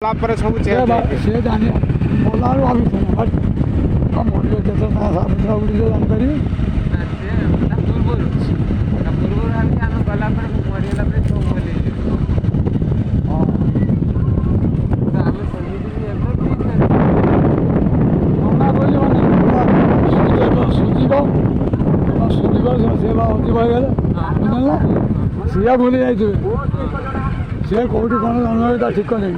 ପରେ ସବୁ ସେ ଜାଣି ଗଲା ବେଳୁ ଭାବିଥିଲ ମରିବ କେତେ ନା ସାବିତ୍ରା ଗୁଡ଼ିକ ଜାଣିପାରିବି ପୂର୍ବରୁ ଭାବିକି ଆମେ ଗଲା ପରେ ମରିଗଲା ପରେ ସବୁ ଭୁଲିଯିବୁ। ହଁ ଆମେ ସେମିତି ମନା ବୋଲି ମାନେ ସୁଧିବ ସେ ବା ଅଧିକ ହେଇଗଲେ ବୁଝିଲ ସିଏ ଭୁଲି ଯାଇଥିବେ ସିଏ କେଉଁଠି କ'ଣ ଜନ୍ମ ତା ଠିକ ନେଇ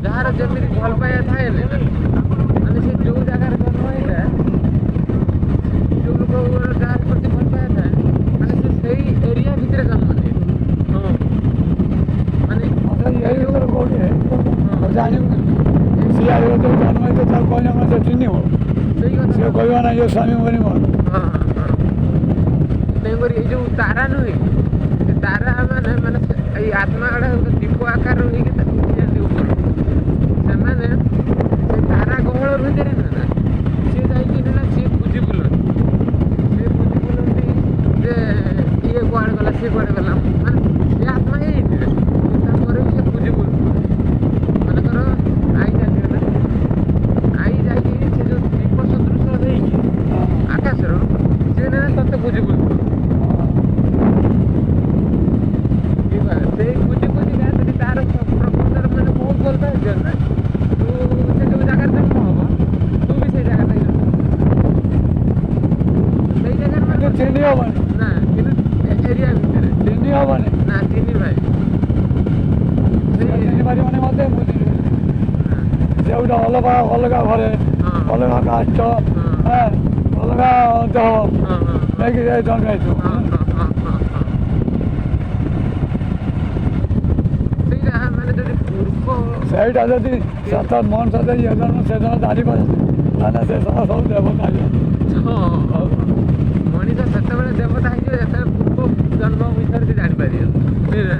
ଯାହାର ଯେମିତି ଭଲ ପାଇବା ଥାଏ ମାନେ ସେ ଯେଉଁ ଜାଗାରେ ଜନ୍ମ ହେଇଥାଏ ଯେଉଁ ଲୋକ ଯାହାର ପ୍ରତି ଭଲ ପାଇବା ଥାଏ ମାନେ ସେ ସେଇ ଏରିଆ ଭିତରେ ଜନ୍ମ ନିଏ। ମାନେ କେଉଁଠି ଜାଣିବୁ ସିଏ ଜନ୍ମ ହେଇతే ତାକୁ କହିଲେ ମାନେ ସେ ଚିହ୍ନିବ ସେଇ କଥା ସିଏ କହିବ ନା ଇଏ ସ୍ୱାମୀ ବନିବ ତେଣୁକରି ଏଇ ଯେଉଁ ତାରା ନୁହେଁ ସେ ତାରା ମାନେ ଏଇ ଆତ୍ମା ଗୁଡ଼ା ଦୀପ ଆକାରର ହେଇକି ଉଠିଯାନ୍ତି ଉପର ସେମାନେ ସେ ତାରା ଗହଳ ଭିତରେ ନୁହେଁ ନା ସିଏ ଯାଇକି ହେଲା ସିଏ ଖୋଜି ବୁଲନ୍ତି ଯେ ଇଏ କୁଆଡ଼େ ଗଲା ସିଏ କୁଆଡ଼େ ଗଲା ମାନେ ସେ ଆତ୍ମା ହେଇଯାଇଥିବେ ତାପରେ ବି ସେ ଖୋଜି ବୁଲୁଥିବେ ମନେକର ଆଇ ଯାଇଥିବେ ନା ଆଇ ଯାଇକି ସେ ଯେଉଁ ଦୀପ ସଦୃଶ ହେଇକି ଆକାଶର ସିଏ ନା ତତେ ଖୋଜି ବୁଲୁଥିବ ସେଇ ଖୋଜି ଖୋଜିକା ଯଦି ତାର ପ୍ରକୃତରେ ମାନେ ବହୁତ ଭଲ ପାଇଛ ନା ତୁ ସେ ଯେଉଁ ଜାଗାରେ ଜନ୍ମ ହବ ତୁ ବି ସେଇ ଜାଗାରେ ସେଇ ଜାଗାରେ ମାନେ ଚିହ୍ନି ହବନି ନା କିନ୍ତୁ ଏରିଆ ଭିତରେ ଚିହ୍ନି ହବନି ନା ତିନି ଭାଇ ଚିହ୍ନି ପାରିବନି ମୋତେ ମୁଁ ଚିହ୍ନି ସେ ଗୋଟେ ଅଲଗା ଅଲଗା ଘରେ ଅଲଗା କାଷ୍ଟ ଅଲଗା ଦେହ ନେଇକି ଜନ୍ମ ହେଇଥିବ ସେଇଟା ମାନେ ଯଦି ପୂର୍ବ ସେଇଟା ଯଦି ସତ ମଣିଷ ଯଦି ଏ ଜନ୍ମ ସେ ଜନ୍ମ ଜାଣିପାରେ ତାହେଲେ ସେ ସବୁ ଦେବତା ମଣିଷ ସେତେବେଳେ ଦେବତା ହେଇଯିବ ଯେତେବେଳେ ପୂର୍ବ ଜନ୍ମ ବିଷୟରେ ସେ ଜାଣିପାରିବ ବୁଝିଲେ